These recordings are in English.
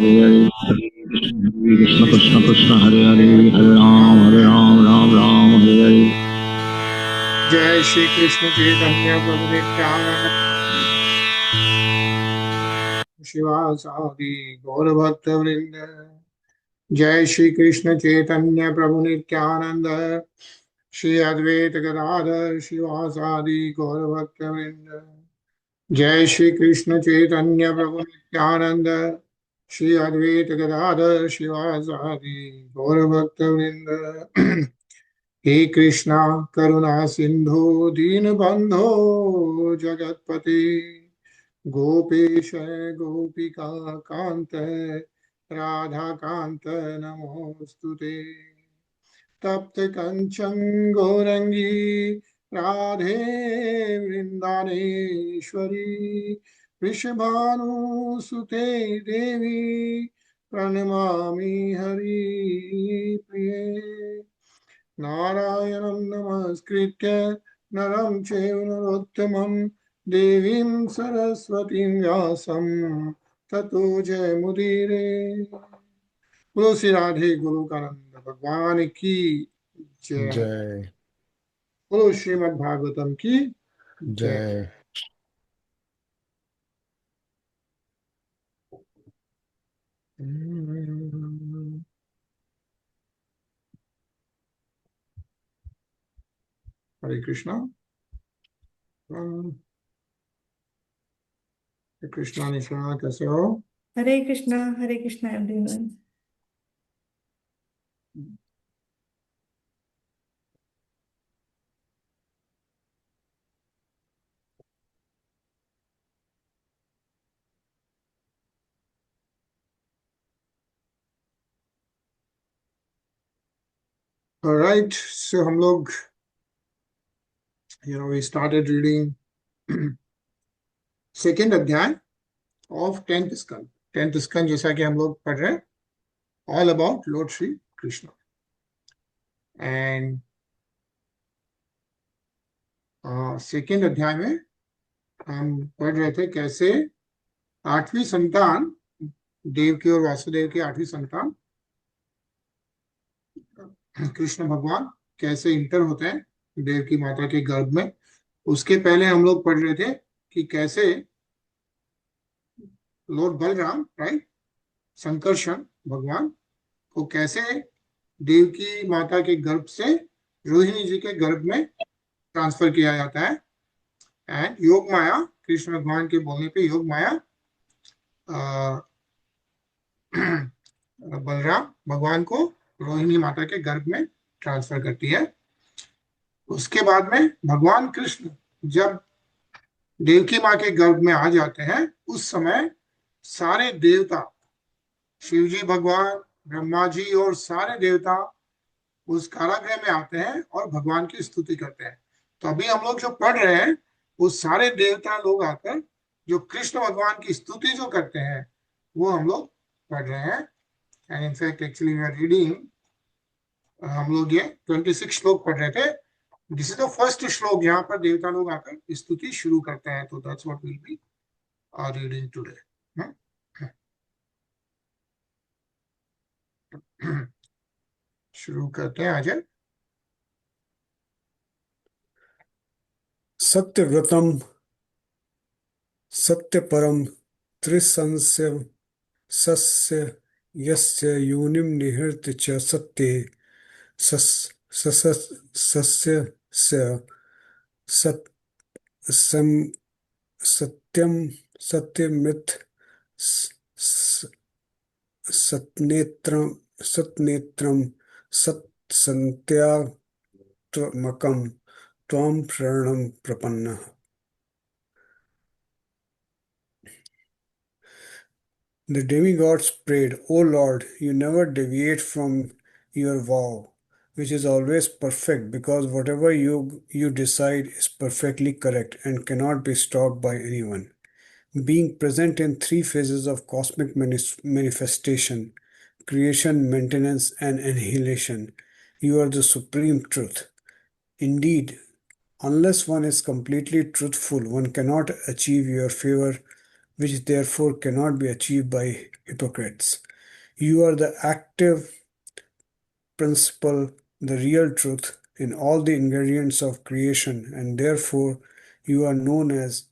Hare Krishna Krishna Krishna Hare Hare Hare Ram Ram Hare Hare. जय श्री कृष्ण चैतन्य प्रभु नित्यानंद शिवासादि गौर भक्त वृंद। जय श्री कृष्ण चैतन्य प्रभु नित्यानंद श्री अद्वैत गदाधर शिवासादि गौर भक्त वृंद। जय श्री कृष्ण चैतन्य प्रभु नित्यानंद श्री अद्वैत गदाधर शिवासादि गौर भक्त वृंद। हे कृष्णा करुणा सिंधु दीनबंधो जगतपते गोपेश गोपिका कांत राधा कांत नमोस्तुते। तप्त कंचन गौरंगी राधे वृंदानेश्वरी वृषभानुसुते देवी प्रणमामि हरिप्रिये। नारायणं नमस्कृत्य नरं चैव नरोत्तमं देवीं सरस्वतीं व्यासं ततो जयमुदीरे। बोलो श्री राधे गोलोकानंद भगवान की जय। जय बोलो श्रीमद् भागवतम की जय। जय। हरे कृष्णा। कृष्णा निशा कैसे हो? हरे कृष्णा एवरीवन। Alright, so हम लोग we started reading सेकेंड अध्याय ऑफ 10th स्कंद। 10th स्कंद जैसा कि हम लोग पढ़ रहे हैं all about Lord Shri Krishna. And second अध्याय में हम पढ़ रहे थे कैसे आठवीं संतान देवकी और वासुदेव की आठवीं संतान कृष्ण भगवान कैसे इंटर होते हैं देवकी माता के गर्भ में। उसके पहले हम लोग पढ़ रहे थे कि कैसे लॉर्ड बलराम राइट संकर्षण भगवान को कैसे देवकी माता के गर्भ से रोहिणी जी के गर्भ में ट्रांसफर किया जाता है। एंड योग माया कृष्ण भगवान के बोलने पे योग माया बलराम भगवान को रोहिणी माता के गर्भ में ट्रांसफर करती है। उसके बाद में भगवान कृष्ण जब देवकी माँ के गर्भ में आ जाते हैं उस समय सारे देवता शिवजी भगवान ब्रह्मा जी और सारे देवता उस कारागृह में आते हैं और भगवान की स्तुति करते हैं। तो अभी हम लोग जो पढ़ रहे हैं वो सारे देवता लोग आकर जो कृष्ण भगवान की स्तुति जो करते हैं वो हम लोग पढ़ रहे हैं। And in fact actually we are reading हम लोग ये 26 श्लोक पढ़ रहे थे। दिस इज द फर्स्ट श्लोक यहाँ पर देवता लोग आकर स्तुति शुरू करते हैं। तो that's what will be are reading today. शुरू करते हैं आज। सत्यव्रतम सत्यपरम त्रिसंस्य सस्य यस्य योनिम निहृत च सत्ये सस्य सत्यम सत्यमित सत्नेत्रम सत्संत्यात्मकम त्वां शरणं प्रपन्नः। The demigods prayed, O Lord, you never deviate from your vow, which is always perfect, because whatever you decide is perfectly correct and cannot be stopped by anyone. Being present in three phases of cosmic manifestation, creation, maintenance, and annihilation, you are the supreme truth. Indeed, unless one is completely truthful, one cannot achieve your favor which therefore cannot be achieved by hypocrites. You are the active principle, the real truth in all the ingredients of creation, and therefore you are known as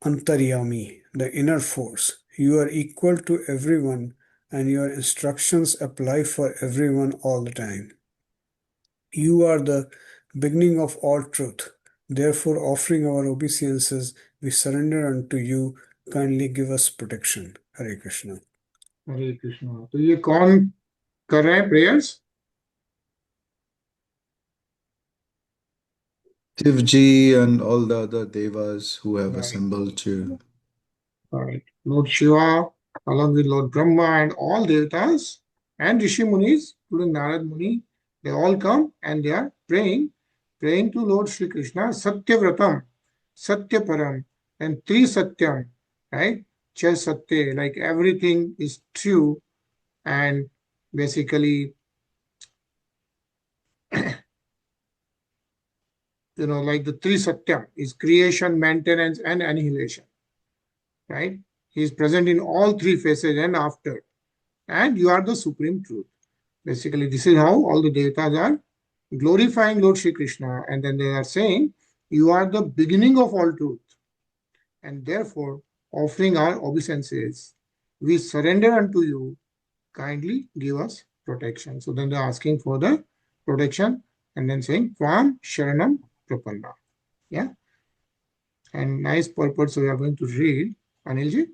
Antaryami, the inner force. You are equal to everyone, and your instructions apply for everyone all the time. You are the beginning of all truth. Therefore, offering our obeisances, we surrender unto you. Kindly give us protection. Hare Krishna. हरे कृष्णा। तो ये कौन कर रहे हैं prayers? Shivji and all the other devas who have Right. assembled to. Right. Lord Shiva, along with Lord Brahma and all devatas and Rishi Munis, including Narad Muni, they all come and they are praying to Lord Sri Krishna, Satyavratam, Satyaparam, and Tri Satyam, right? Chai Satya, like everything is true, and basically, like the Tri Satyam is creation, maintenance, and annihilation, right? He is present in all three phases and after, and you are the supreme truth. Basically, this is how all the devatas are glorifying Lord Shri Krishna, and then they are saying, you are the beginning of all truth, and therefore, offering our obeisances, we surrender unto you, kindly give us protection. So then they're asking for the protection, and then saying, Tvam Sharanam Prapanna. Yeah. And nice purport, so we are going to read. Anilji?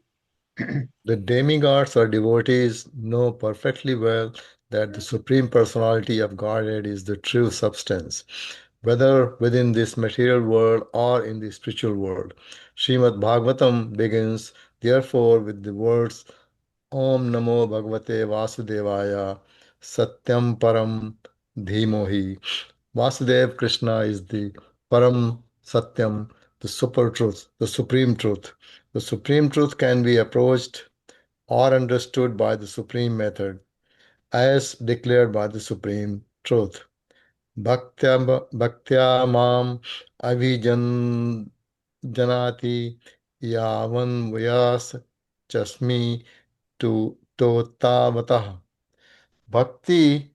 The demigods or devotees know perfectly well that the Supreme Personality of Godhead is the true substance, whether within this material world or in the spiritual world. Srimad Bhagavatam begins, therefore, with the words Om Namo Bhagavate Vasudevaya Satyam Param Dhimohi. Vasudev Krishna is the Param Satyam, the super truth, the supreme truth. The supreme truth can be approached or understood by the supreme method, as declared by the supreme truth. Bhaktya mam avijan janati yavan vyas chasmi to totavatah. Bhakti,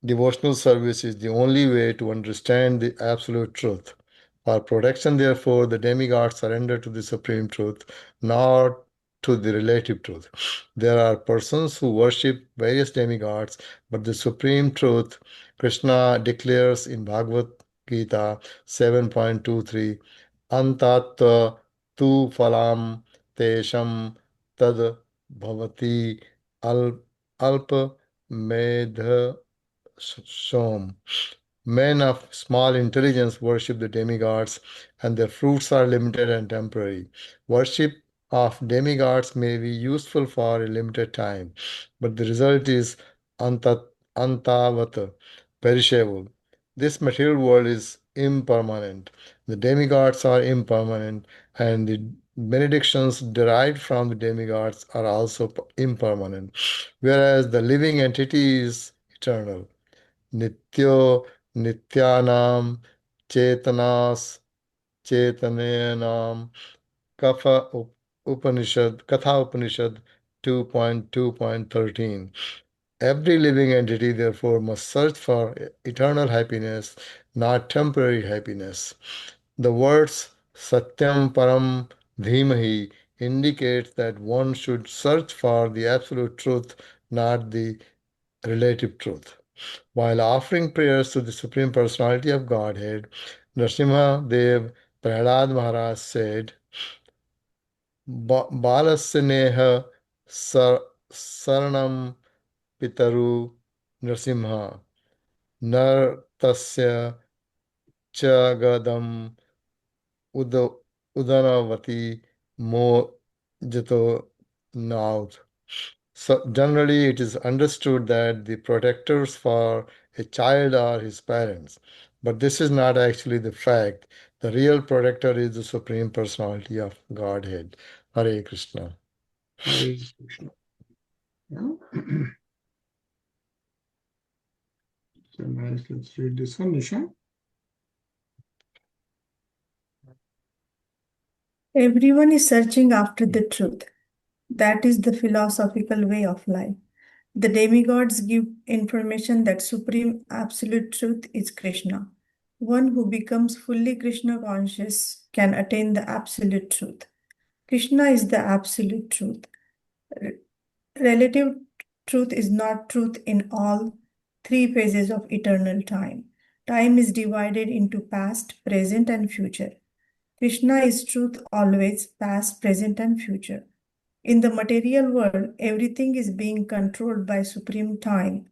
devotional service, is the only way to understand the absolute truth. For protection, therefore, the demigods surrender to the supreme truth, not to the relative truth. There are persons who worship various demigods, but the supreme truth, Krishna declares in Bhagavad Gita 7.23, Antatva tu phalam tesham tad bhavati alpa medha Shom. Men of small intelligence worship the demigods, and their fruits are limited and temporary. Worship of demigods may be useful for a limited time, but the result is antavata, perishable. This material world is impermanent. The demigods are impermanent, and the benedictions derived from the demigods are also impermanent, whereas the living entity is eternal. नित्यो नित्यानां चेतनास चेतनेनां कफ Katha Upanishad 2.2.13. Every living entity, therefore, must search for eternal happiness, not temporary happiness. The words Satyam Param Dhimahi indicates that one should search for the absolute truth, not the relative truth. While offering prayers to the Supreme Personality of Godhead, Nrsimha Dev Prahlad Maharaj said, Balasneha Saranam Pitaru Nrsimha Nartasya Chagadam Udanavati Mo Jato Naut. So generally, it is understood that the protectors for a child are his parents, but this is not actually the fact. The real protector is the Supreme Personality of Godhead. Hare Krishna. Hare Krishna. Yeah. So nice. Let's read this one, Nisha. Everyone is searching after the truth. That is the philosophical way of life. The demigods give information that supreme absolute truth is Krishna. One who becomes fully Krishna conscious can attain the absolute truth. Krishna is the absolute truth. Re- Relative truth is not truth in all three phases of eternal time. Time is divided into past, present, and future. Krishna is truth always, past, present, and future. In the material world, everything is being controlled by supreme time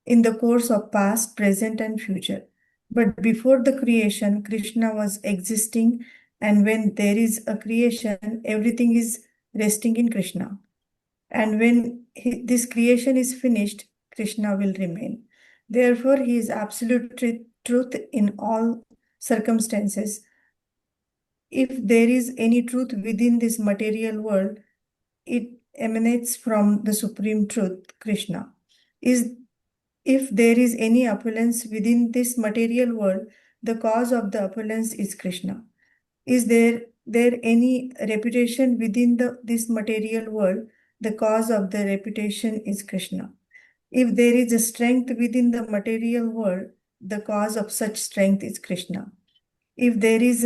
in the course of past, present, and future. But before the creation, Krishna was existing, and when there is a creation, everything is resting in Krishna. And when this creation is finished, Krishna will remain. Therefore, he is absolute truth in all circumstances. If there is any truth within this material world, it emanates from the supreme truth, Krishna. Is If there is any opulence within this material world, the cause of the opulence is Krishna. Is there any reputation within this material world, the cause of the reputation is Krishna. If there is a strength within the material world, the cause of such strength is Krishna. If there is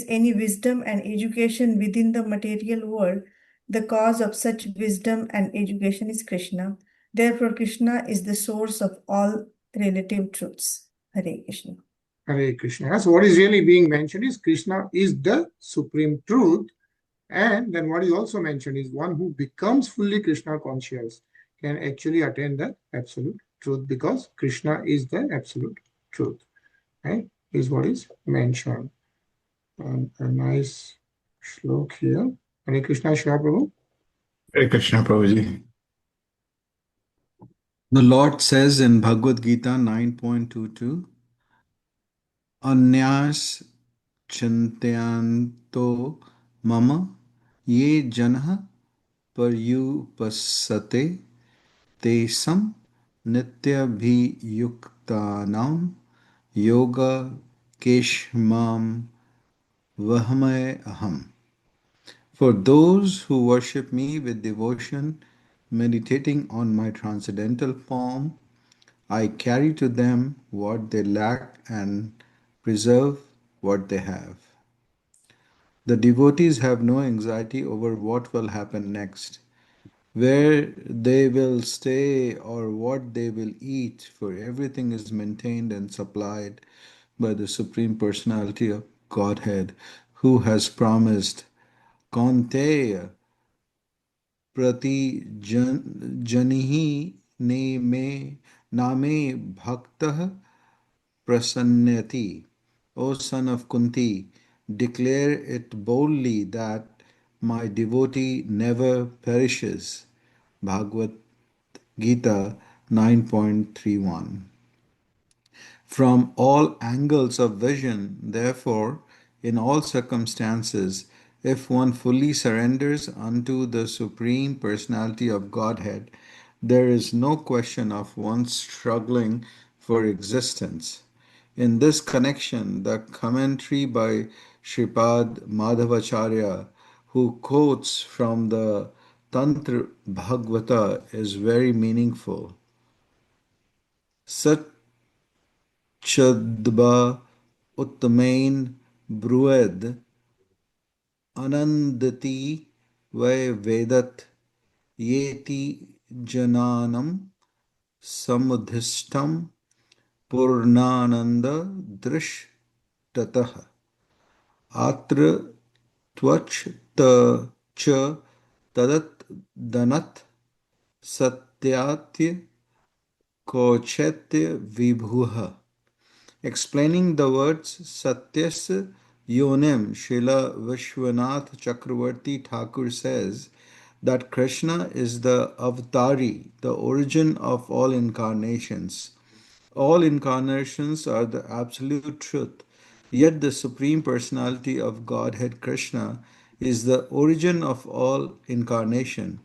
any wisdom and education within the material world, the cause of such wisdom and education is Krishna. Therefore, Krishna is the source of all relative truths. Hare Krishna. Hare Krishna. So what is really being mentioned is Krishna is the supreme truth. And then what is also mentioned is one who becomes fully Krishna conscious can actually attain the absolute truth, because Krishna is the absolute truth. Right? Is what is mentioned. And a nice shlok here. Hare Krishna, Shri Prabhu. Hare Krishna, Prabhuji. The Lord says in Bhagavad Gita 9.22, Anyas chintayanto mama ye janah paryupasate tesam nityabhiyuktanam yoga keshmam vahame aham. For those who worship me with devotion, meditating on my transcendental form, I carry to them what they lack and preserve what they have. The devotees have no anxiety over what will happen next, where they will stay, or what they will eat, for everything is maintained and supplied by the Supreme Personality of Godhead, who has promised, Kaunteya prati janihi ne me name bhaktah prasannati. O son of Kunti, declare it boldly that my devotee never perishes. Bhagavad Gita 9.31. From all angles of vision, therefore, in all circumstances, if one fully surrenders unto the Supreme Personality of Godhead, there is no question of one struggling for existence. In this connection, the commentary by Shripad Madhavacharya, who quotes from the Tantra Bhagavata, is very meaningful. Chadba Uttamain Brued Anandati Vai Vedat Yeti Jananam Samudhistam Purnananda Drishtatah Atra Twach Ta Cha Tadat Danat Satyatya Kochetya Vibhuha. Explaining the words Satyas Yonim, Srila Vishwanath Chakravarti Thakur says that Krishna is the avatari, the origin of all incarnations. All incarnations are the absolute truth, yet the Supreme Personality of Godhead Krishna is the origin of all incarnation.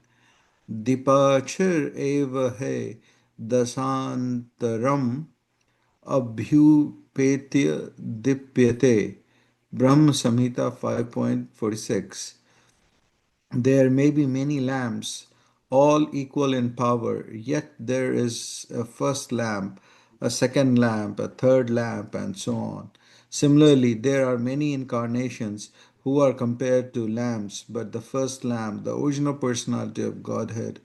Dipachir eva hai dasantaram abhyupetya dipyate Brahma Samhita 5.46. There may be many lamps, all equal in power, yet there is a first lamp, a second lamp, a third lamp, and so on. Similarly, there are many incarnations who are compared to lamps, but the first lamp, the original personality of Godhead,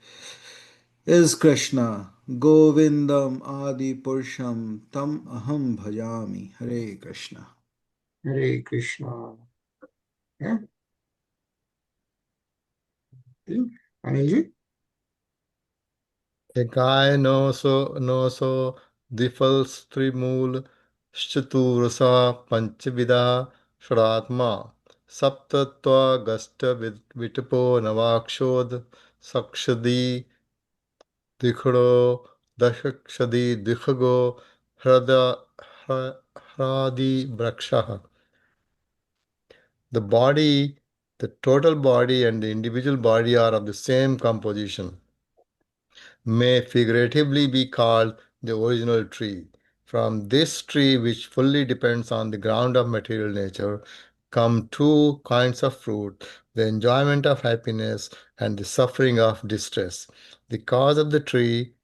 is Krishna. Govindam Adi Purusham Tam Aham Bhajami. Hare Krishna. Hare Krishna. Yeah. Anilji? एकाय नौ सो द्विफल त्रिमूल चतुरसा पंचविदा षडात्मा सप्तत्वागष्ट विटपो नवाक्षोद सक्षदी दिखड़ो दशक्षदी दिखगो ह्रादि वृक्षः. The body, the total body and the individual body are of the same composition, may figuratively be called the original tree. From this tree, which fully depends on the ground of material nature, come two kinds of fruit, the enjoyment of happiness and the suffering of distress. The cause of the tree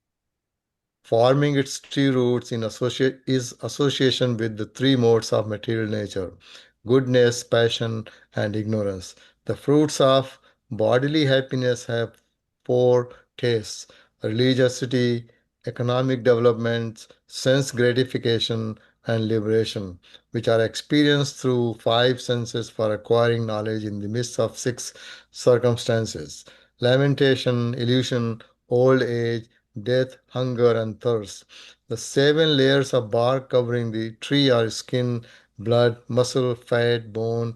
forming its tree roots is association with the three modes of material nature: goodness, passion, and ignorance. The fruits of bodily happiness have four tastes: religiosity, economic development, sense gratification, and liberation, which are experienced through five senses for acquiring knowledge in the midst of six circumstances: lamentation, illusion, old age, death, hunger, and thirst. The seven layers of bark covering the tree are skin, blood, muscle, fat, bone,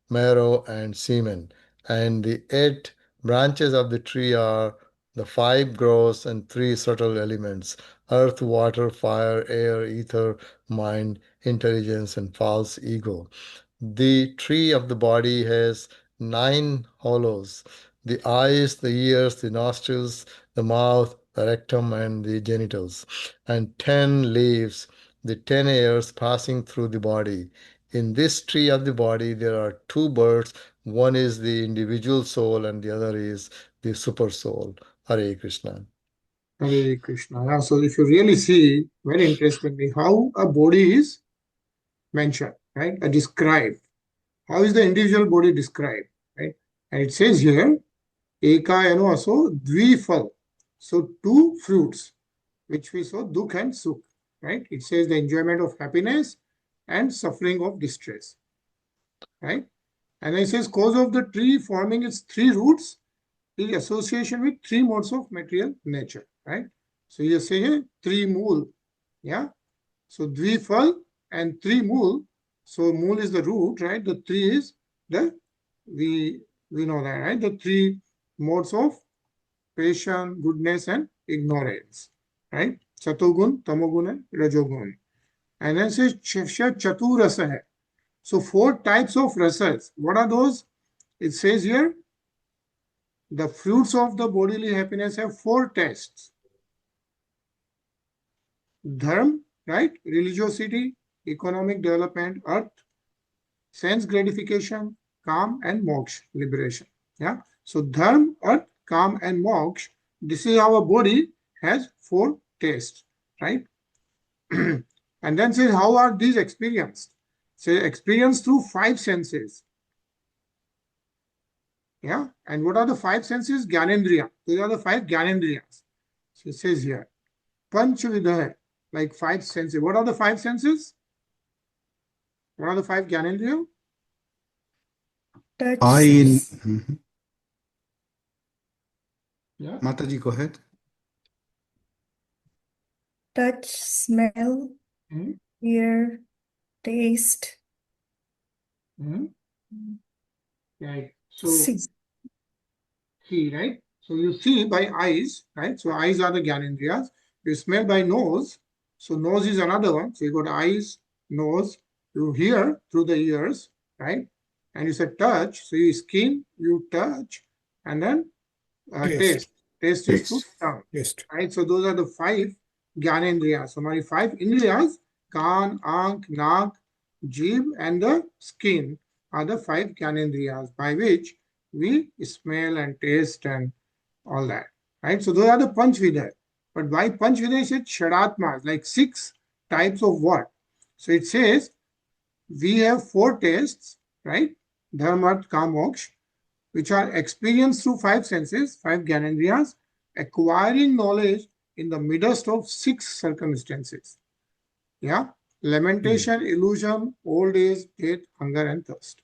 marrow, and semen. And the eight branches of the tree are the five gross and three subtle elements: earth, water, fire, air, ether, mind, intelligence, and false ego. The tree of the body has nine hollows: the eyes, the ears, the nostrils, the mouth, the rectum, and the genitals, and 10 leaves, the 10 hairs passing through the body. In this tree of the body, there are two birds. One is the individual soul, and the other is the super soul. Hare Krishna. Hare Krishna. Yeah, so if you really see, very interestingly, how a body is mentioned, right? Described. How is the individual body described, right? And it says here, Ekayano also dvifal. So two fruits, which we saw dukh and sukh, right? It says the enjoyment of happiness and suffering of distress, right? And it says cause of the tree forming its three roots is association with three modes of material nature, right? So you say here three mool, yeah? So dvifal and three mool. So mool is the root, right? The three is the, we know that, right? The three modes of passion, goodness, and ignorance, right? Satogun, tamogun, and rajogun. And then says chaturasa hai. So four types of rasas. What are those? It says here, the fruits of the bodily happiness have four tastes. Dharma, right? Religiosity, economic development, earth, sense gratification, calm, and moksha, liberation. Yeah. So dharma, earth, calm, and moksha. This is how a body has four tastes, right? And then says, how are these experienced? Say, experienced through five senses. Yeah. And what are the five senses? Gyanendriya. These are the five Gyanendriyas. So it says here, Panchavidha, like five senses. What are the five senses? What are the five Gyanendriya? Touch, Yeah. Mataji, go ahead. touch, smell, Hmm. hear, taste, Hmm. Right. So see. see, right? So you see by eyes, right? So eyes are the Gyanendriyas. You smell by nose. So nose is another one. So you got eyes, nose. You hear through the ears, right? And you said touch. So you skin, you touch, and then taste. Taste is through tongue, Taste. right? So those are the five Gyanendriyas. So my five Indriyas, Kan, Ank, Nak, Jeev and the skin are the 5 Gyanendriyas by which we smell and taste and all that. Right? So those are the Panch Vidya. But why Panch Vidya is it Shadatmas, like 6 types of what? So it says we have 4 tastes, right? Dharma, Arth, Kam, Moksha, which are experienced through 5 senses, 5 Gyanendriyas, acquiring knowledge in the midst of 6 circumstances. Yeah? Lamentation, illusion, old age, death, hunger, and thirst.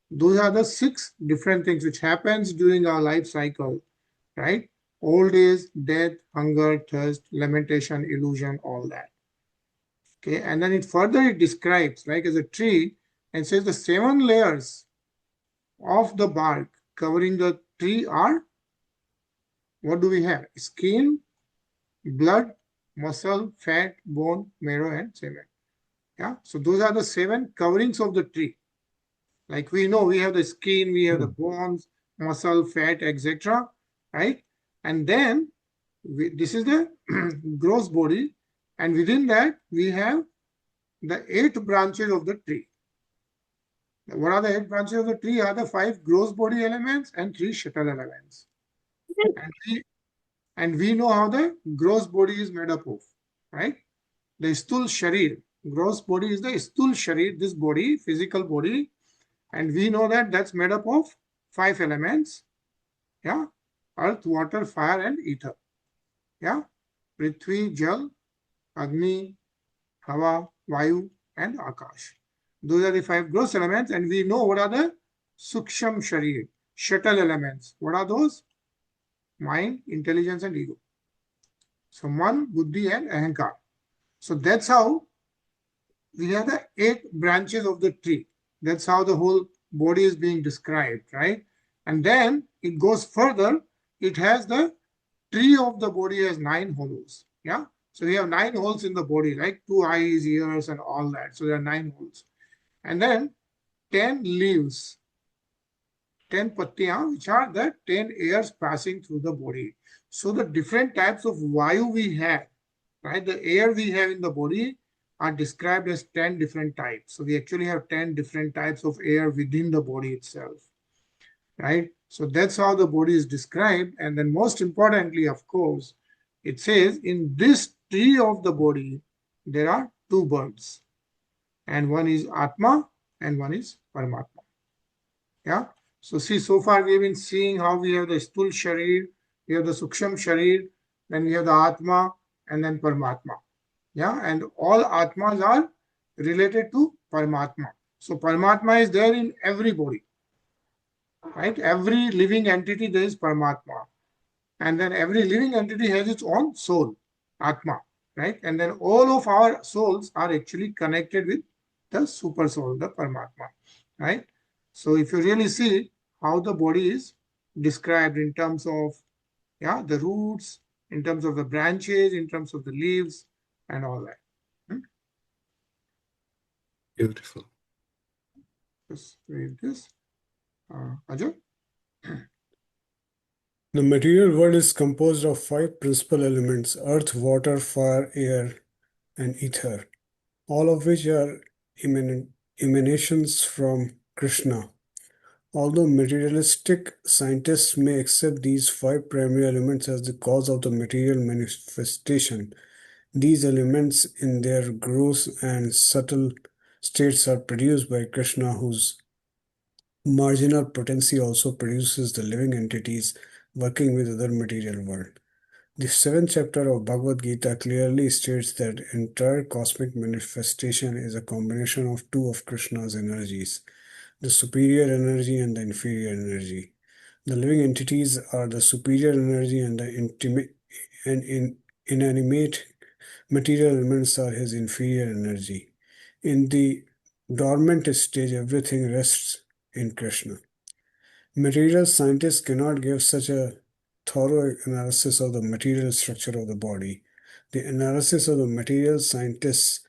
Those are the 6 different things which happens during our life cycle, right? Old age, death, hunger, thirst, lamentation, illusion, all that. Okay, and then it describes, like as a tree, and says the 7 layers of the bark covering the tree are, what do we have? Skin, blood, muscle, fat, bone, marrow, and semen. Yeah, so those are the 7 coverings of the tree. Like we know, we have the skin, we have the bones, muscle, fat, etc. Right? And then this is the gross body, and within that we have the 8 branches of the tree. What are the 8 branches of the tree? Are the 5 gross body elements and 3 subtle elements. And we know how the gross body is made up of, right? The stul sharir, gross body is the stul sharir, this body, physical body, and we know that that's made up of 5 elements, yeah, earth, water, fire, and ether, yeah, Prithvi, Jal, Agni, Hava, Vayu, and Akash. Those are the 5 gross elements, and we know what are the Suksham Sharir, subtle elements. What are those? Mind, intelligence, and ego. So Man, Buddhi, and Ahankar. So that's how we have the 8 branches of the tree. That's how the whole body is being described, right? And then it goes further. It has the tree of the body has 9 holes. Yeah. So we have 9 holes in the body, like 2 eyes, ears, and all that. So there are 9 holes. And then 10 leaves, 10 pattiyan, which are the 10 airs passing through the body. So the different types of vayu we have, right? The air we have in the body are described as 10 different types. So we actually have 10 different types of air within the body itself, right? So that's how the body is described. And then most importantly, of course, it says in this tree of the body, there are 2 birds. And one is Atma and one is Paramatma. Yeah. So see, so far we have been seeing how we have the Stul Sharir, we have the Suksham Sharir, then we have the Atma, and then Paramatma. Yeah, and all Atmas are related to Paramatma. So Paramatma is there in every body, right? Every living entity, there is Paramatma. And then every living entity has its own soul, Atma, right? And then all of our souls are actually connected with the super soul, the Paramatma, right? So if you really see how the body is described in terms of, yeah, the roots, in terms of the branches, in terms of the leaves, and all that. Beautiful. Just read this. Ajay? The material world is composed of 5 principal elements: earth, water, fire, air, and ether, all of which are emanations from Krishna. Although materialistic scientists may accept these 5 primary elements as the cause of the material manifestation, these elements in their gross and subtle states are produced by Krishna, whose marginal potency also produces the living entities working with other material world. The 7th chapter of Bhagavad Gita clearly states that entire cosmic manifestation is a combination of 2 of Krishna's energies, the superior energy and the inferior energy. The living entities are the superior energy, and the inanimate material elements are his inferior energy. In the dormant stage, everything rests in Krishna. Material scientists cannot give such a thorough analysis of the material structure of the body. The analysis of the material scientists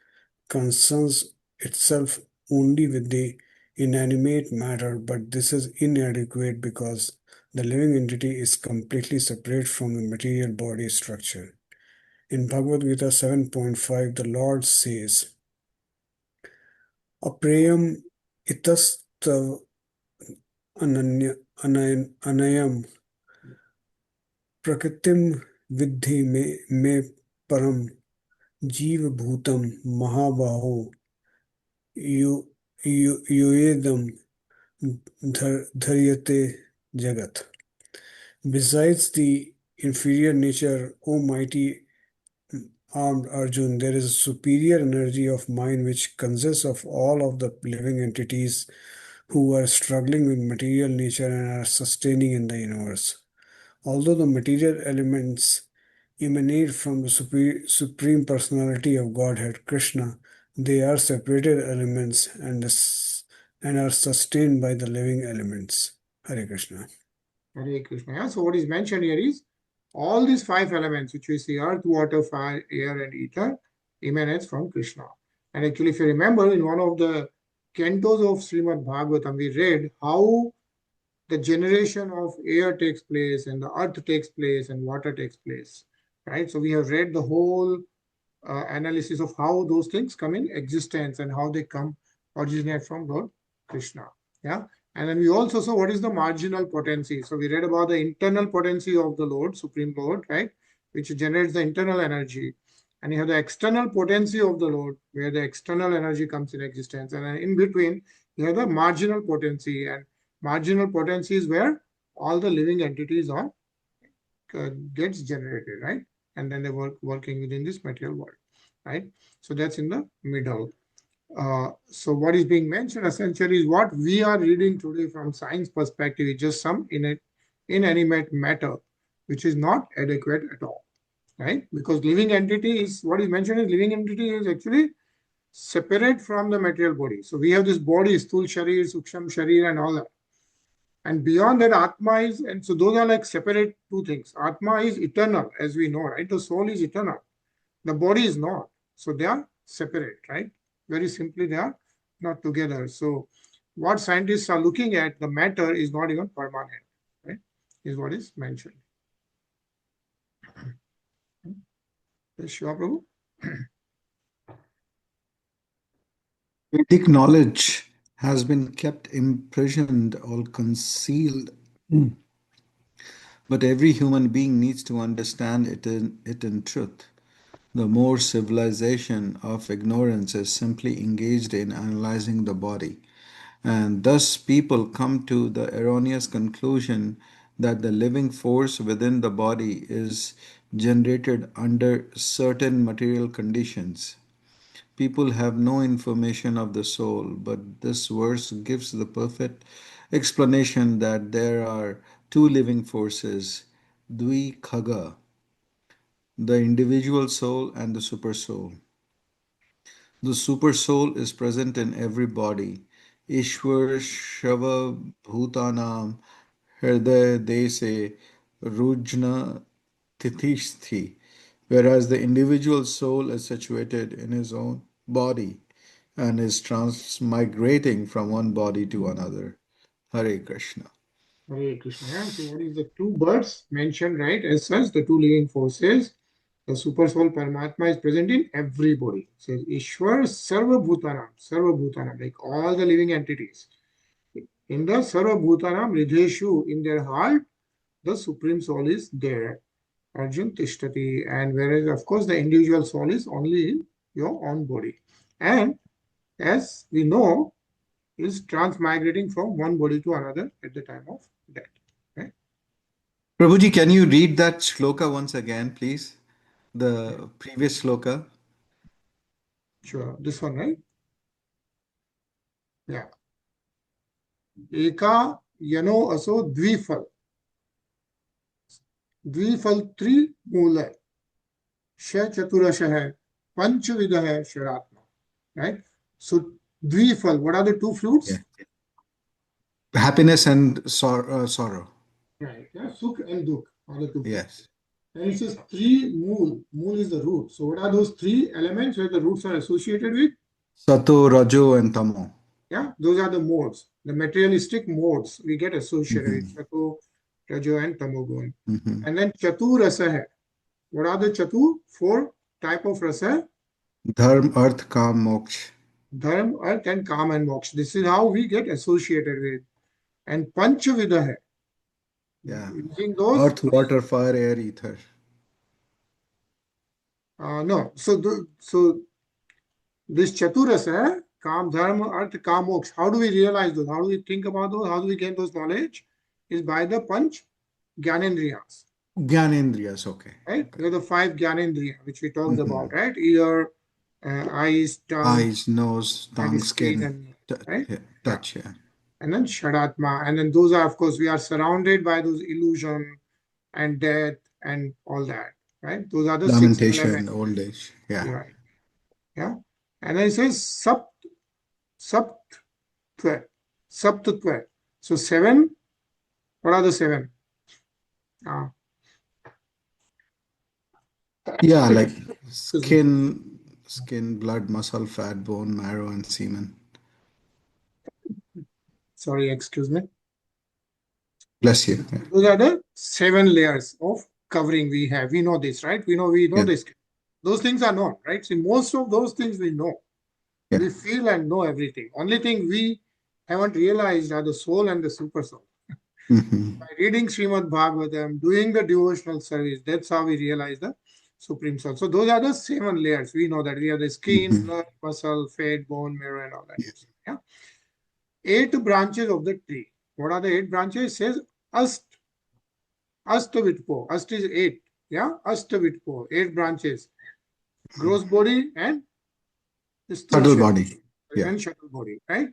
concerns itself only with the inanimate matter, but this is inadequate because the living entity is completely separate from the material body structure. In Bhagavad Gita 7.5, the Lord says, Aprayam itastav anayam prakritim vidhi me param jiva bhutam mahabaho yoedam dharyate jagat. Besides the inferior nature, O mighty armed Arjun, there is a superior energy of mind which consists of all of the living entities who are struggling with material nature and are sustaining in the universe. Although the material elements emanate from the supreme personality of Godhead, Krishna, they are separated elements and are sustained by the living elements. Hare Krishna. Hare Krishna. Yeah? So what is mentioned here is all these 5 elements, which we see earth, water, fire, air, and ether, emanates from Krishna. And actually, if you remember, in one of the cantos of Srimad Bhagavatam, we read how the generation of air takes place, and the earth takes place, and water takes place. Right? So we have read the whole analysis of how those things come in existence and how they originate from Lord Krishna. Yeah. And then we also saw what is the marginal potency. So we read about the internal potency of the Lord, Supreme Lord, right, which generates the internal energy. And you have the external potency of the Lord, where the external energy comes in existence. And then in between, you have the marginal potency. And marginal potency is where all the living entities are gets generated, right? And then they working within this material world, right? So that's in the middle. So what is being mentioned essentially is what we are reading today from science perspective is just some inanimate matter, which is not adequate at all, right? Because living entity is, what is mentioned is living entity is actually separate from the material body. So we have this body, Sthul Sharir, Suksham Sharir, and all that. And beyond that, Atma is, and so those are like separate two things. Atma is eternal, as we know, right? The soul is eternal. The body is not. So they are separate, right? Very simply, they are not together. So what scientists are looking at, the matter is not even permanent, right? Is what is mentioned. Yes, Shiva Prabhu? Vedic knowledge has been kept imprisoned or concealed, but every human being needs to understand it in truth. The more civilization of ignorance is simply engaged in analyzing the body, and thus people come to the erroneous conclusion that the living force within the body is generated under certain material conditions. People have no information of the soul, but this verse gives the perfect explanation that there are 2 living forces, Dvi Khaga, the individual soul and the super soul. The super soul is present in every body. Ishwar Shava Bhutanam Hriday Dese Rujna Tithishthi, whereas the individual soul is situated in his own body and is transmigrating from one body to another. Hare Krishna. Hare Krishna. Yeah? So what is the 2 birds mentioned, right? As such, the 2 living forces. The super soul Paramatma is present in everybody. It says Ishwar Sarva Bhutanam, like all the living entities. In the Sarva Bhutanam, Ridheshu, in their heart, the Supreme Soul is there. Arjun Tishtati. And whereas, of course, the individual soul is only in your own body. And as we know, is transmigrating from one body to another at the time of death. Okay? Prabhuji, can you read that shloka once again, please? The previous shloka. Sure. This one, right? Yeah. Eka yano aso dvifal. द्विफल Trinamool है चतुरश है पंचविध है षडात्मा right so dvifal what are the 2 fruits Happiness and sorrow. Right, yeah, sukh and dukh are the 2 fruits. Yes. And it says 3 mool is the root. So what are those 3 elements where the roots are associated with? Sato, Rajo, and Tamo. Yeah, those are the modes, the materialistic modes we get associated with Sato, Rajo, and Tamogun. And then Chatu Rasa hai. What are the Chatu? 4 type of rasa? Dharma, Arth, Kam, Moksha. dharma, earth, and kam and moksha. This is how we get associated with. And panchavidha hai. Yeah. Using those. Earth, water, fire, air, ether. No. So this chaturasa, kam, dharma, earth, kam, moksha. How do we realize those? How do we think about those? How do we get those knowledge? Is by the panch Gyanendriyas. Gyanendriyas, okay. Right? Okay. They're the 5 Gyanendriya, which we talked about, right? Ear, eyes, tongue, eyes, nose, tongue, skin, and, right? touch, yeah. And then Shadatma. And then those are, of course, we are surrounded by those illusion and death and all that, right? Those are the 6 lamentation, elements. old age, yeah. Right. Yeah. And then it says Saptatva. So 7, what are the 7? Yeah, like skin, blood, muscle, fat, bone, marrow, and semen. Sorry, excuse me. Bless you. Yeah. Those are the 7 layers of covering we have. We know this, right? We know Yeah. this. Those things are known, right? See, most of those things we know. Yeah. We feel and know everything. Only thing we haven't realized are the soul and the super soul. By reading Srimad Bhagavatam, doing the devotional service, that's how we realize the Supreme Soul. So those are the 7 layers. We know that we have the skin, blood, muscle, fat, bone, marrow, and all that. Yes. Yeah. 8 branches of the tree. What are the 8 branches? It says Astavitpo. Ast is 8. Yeah. Astavitpo. 8 branches. Gross body and subtle body. Yeah. And subtle body, right?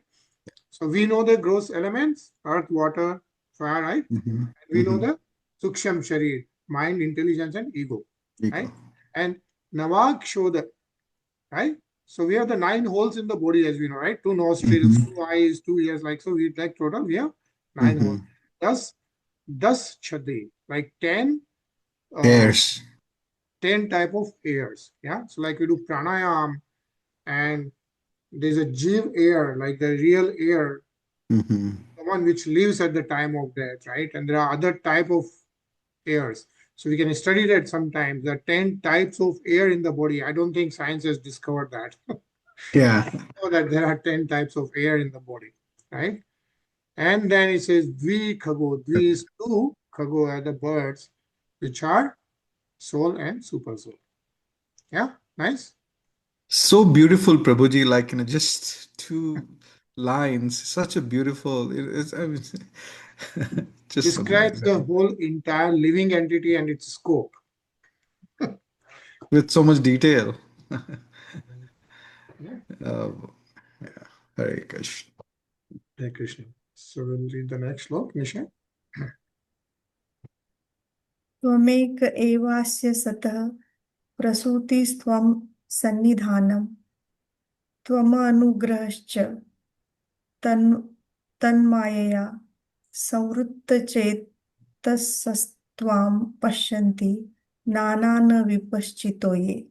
So we know the gross elements, earth, water, fire, right? And we know the Suksham Sharir, mind, intelligence, and ego. Right? And Navak Shodha, right? So we have the 9 holes in the body, as we know, right? 2 nostrils, 2 eyes, 2 ears, like so. We like total, we have 9 holes. Thus Chadi, like 10 hairs. 10 type of airs. Yeah. So like we do pranayam, and there's a jiv air, like the real air, the one which lives at the time of death, right? And there are other type of airs. So we can study that sometimes. There are 10 types of air in the body. I don't think science has discovered that. Yeah. So that there are 10 types of air in the body, right? And then it says Dvi Khago. Dvi is 2, Khago are the birds, which are soul and super soul. Yeah, nice. So beautiful, Prabhuji, like, just 2 lines. Such a beautiful, I mean, just describes the whole entire living entity and its scope. With so much detail. Yeah. Hare Krishna. Hare Krishna. So we'll read the next slok, Nisha. त्वमेक एवास्य सतः प्रसूतिस्त्वं सन्निधानं त्वमनुग्रहश्च तन्मायया संवृत्तचेतसस्त्वां पश्यन्ति नानान विपश्चितो ये.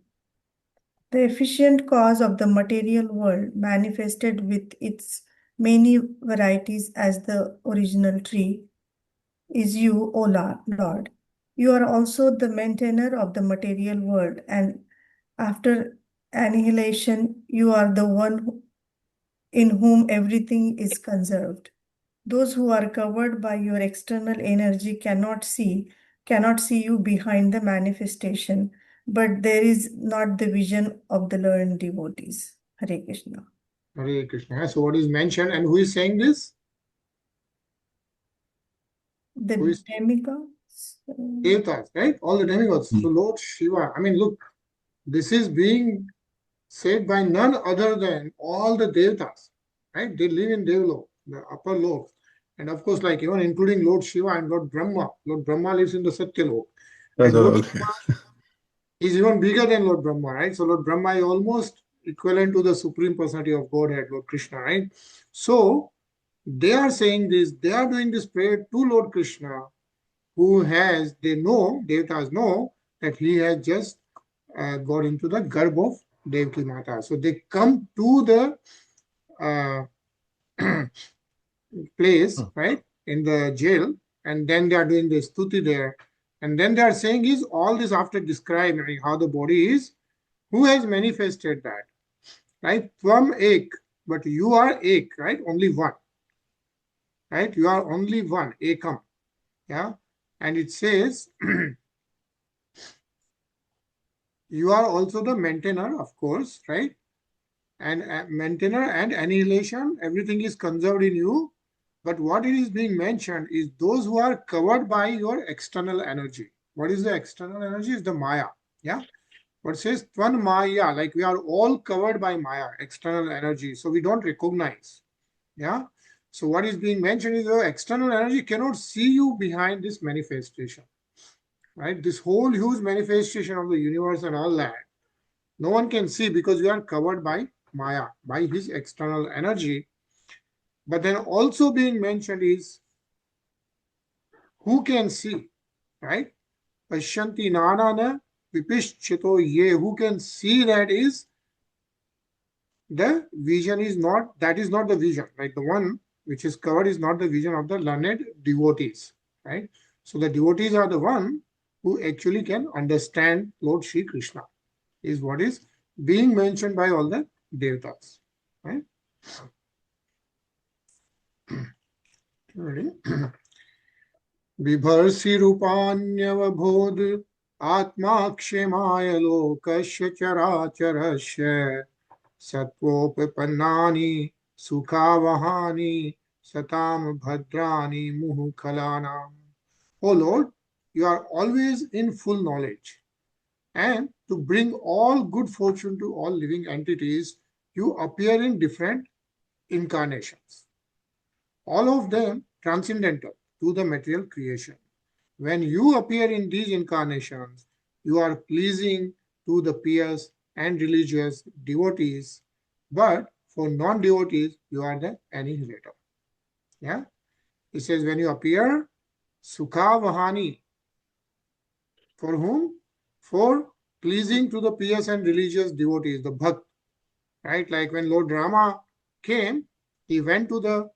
The efficient cause of the material world manifested with its many varieties as the original tree is you, O Lord. You are also the maintainer of the material world, and after annihilation, you are the one in whom everything is conserved. Those who are covered by your external energy cannot see you behind the manifestation, but there is not the vision of the learned devotees. Hare Krishna. Hare Krishna. So what is mentioned, and who is saying this? The demigods. Devatas, right? All the demigods. So Lord Shiva, I mean, look, this is being said by none other than all the Devatas, right? They live in Devalok, the upper lok. And of course, like even including Lord Shiva and Lord Brahma. Lord Brahma lives in the Satyalok. And Lord Shiva is even bigger than Lord Brahma, right? So Lord Brahma is almost equivalent to the Supreme Personality of Godhead, Lord Krishna, right? So they are saying this, they are doing this prayer to Lord Krishna, who has, they know, Devatas know, that he has just got into the Garbh of Devaki Mata. So they come to the place, right, in the jail, and then they are doing the stuti there. And then they are saying is all this after describing how the body is, who has manifested that. right? Tvam ek, but you are ek, right? Only one, right? You are only one, ekam, yeah? And it says, you are also the maintainer, of course, right? And maintainer and annihilation, everything is conserved in you. But what it is being mentioned is those who are covered by your external energy. What is the external energy? Is the Maya. Yeah. What says Tvan Maya, like we are all covered by Maya, external energy. So we don't recognize. Yeah. So what is being mentioned is your external energy cannot see you behind this manifestation. Right? This whole huge manifestation of the universe and all that. No one can see because you are covered by Maya, by his external energy. But then also being mentioned is who can see, right? Pashyanti nanana vipishchito ye, who can see that is the vision is not, that is not the vision, like the one which is covered is not the vision of the learned devotees, right? So the devotees are the one who actually can understand Lord Shri Krishna, is what is being mentioned by all the devatas, right? Ready? बिभर्षि रूपाण्यवबोध आत्मा क्षेमाय लोकस्य चराचरस्य सत्वोपपन्नानि सुखावहानि सताम भद्राणि मुहुखलानाम. O Lord, you are always in full knowledge, and to bring all good fortune to all living entities, you appear in different incarnations, all of them transcendental to the material creation. When you appear in these incarnations, you are pleasing to the pious and religious devotees, but for non-devotees, you are the annihilator. Yeah? It says when you appear, Sukha Vahani. For whom? For pleasing to the pious and religious devotees, the Bhakt. Right? Like when Lord Rama came, he went to the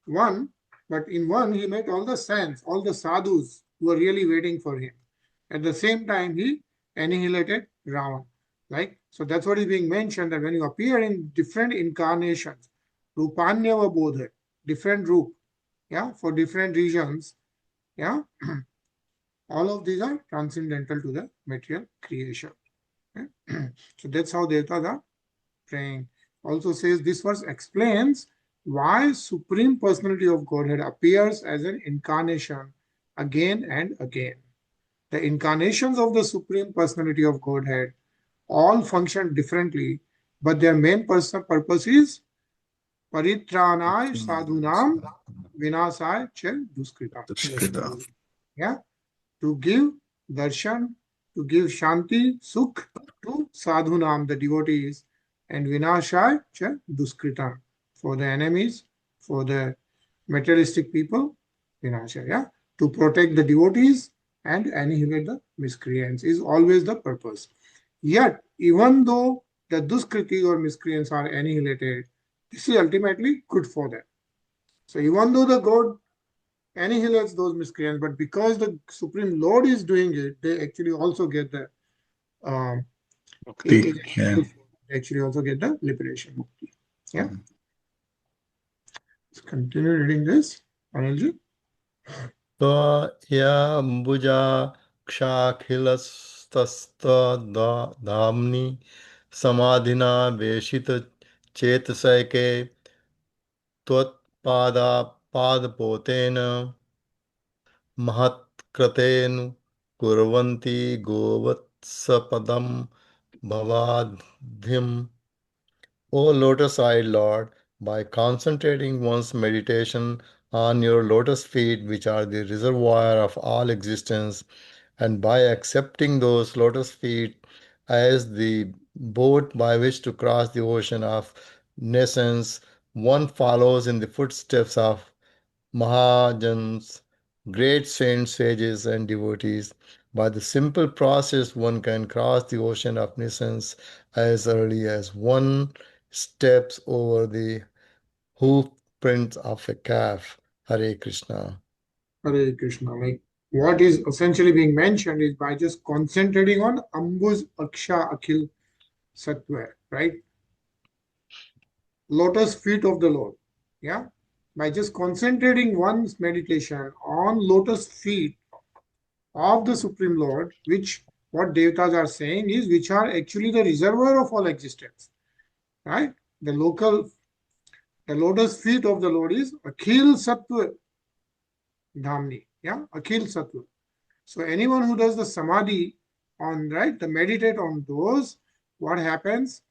one, but in one he met all the saints, all the sadhus who were really waiting for him. At the same time, he annihilated Ravan. Like, so that's what is being mentioned, that when you appear in different incarnations, Rupanyava Bodha, different roop, yeah, for different regions, yeah, all of these are transcendental to the material creation. Okay? So that's how devatas are praying. Also says this verse explains why Supreme Personality of Godhead appears as an incarnation again and again. The incarnations of the Supreme Personality of Godhead all function differently, but their main purpose is Paritranay Sadhunam Vinasay Cha Duskritam. Yeah, to give darshan, to give shanti, sukh to sadhunam, the devotees, and vinashaya cha duskritam, for the enemies, for the materialistic people, vinashaya, yeah? To protect the devotees and annihilate the miscreants is always the purpose. Yet, even though the duskriti or miscreants are annihilated, this is ultimately good for them. So even though the God annihilates those miscreants, but because the Supreme Lord is doing it, they actually also get the Mukti, yeah. they actually also get the liberation. Mukti. Yeah. Let's continue reading this. Anilji. Tvaya Bhuja Dhamni Samadhina Veshita Chetasake Tvat Padapotena Mahatkratenu Kurvanti Govatsapadam Bhavadhim. O lotus-eyed Lord, by concentrating one's meditation on your lotus feet, which are the reservoir of all existence, and by accepting those lotus feet as the boat by which to cross the ocean of nescience, one follows in the footsteps of Mahajans, great saints, sages, and devotees. By the simple process, one can cross the ocean of nescience as early as one steps over the hoof prints of a calf. Hare Krishna. Hare Krishna. Like what is essentially being mentioned is by just concentrating on Ambuz Aksha Akhil Sattva, right? lotus feet of the Lord. Yeah, by just concentrating one's meditation on lotus feet of the Supreme Lord, which what Devatas are saying is which are actually the reservoir of all existence, right? The lotus feet of the Lord is Akhil Sattva Dhamni, yeah, Akhil Sattva. So anyone who does the samadhi on, right, the meditate on those, what happens?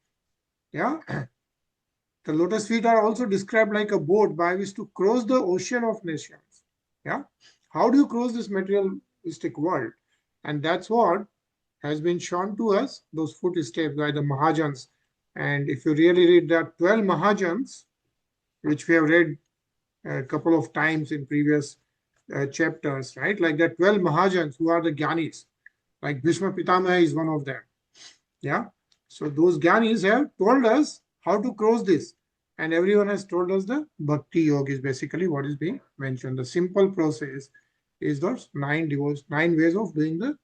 Yeah, the lotus feet are also described like a boat by which to cross the ocean of nations. Yeah, how do you cross this materialistic world? And that's what has been shown to us, those footsteps by the Mahajans. And if you really read that 12 Mahajans, which we have read a couple of times in previous chapters, right? Like the 12 Mahajans who are the Gyanis, like Bhishma Pitamaha is one of them. Yeah. So those Gyanis have told us how to cross this. And everyone has told us the Bhakti Yoga is basically what is being mentioned. The simple process is those nine ways of doing the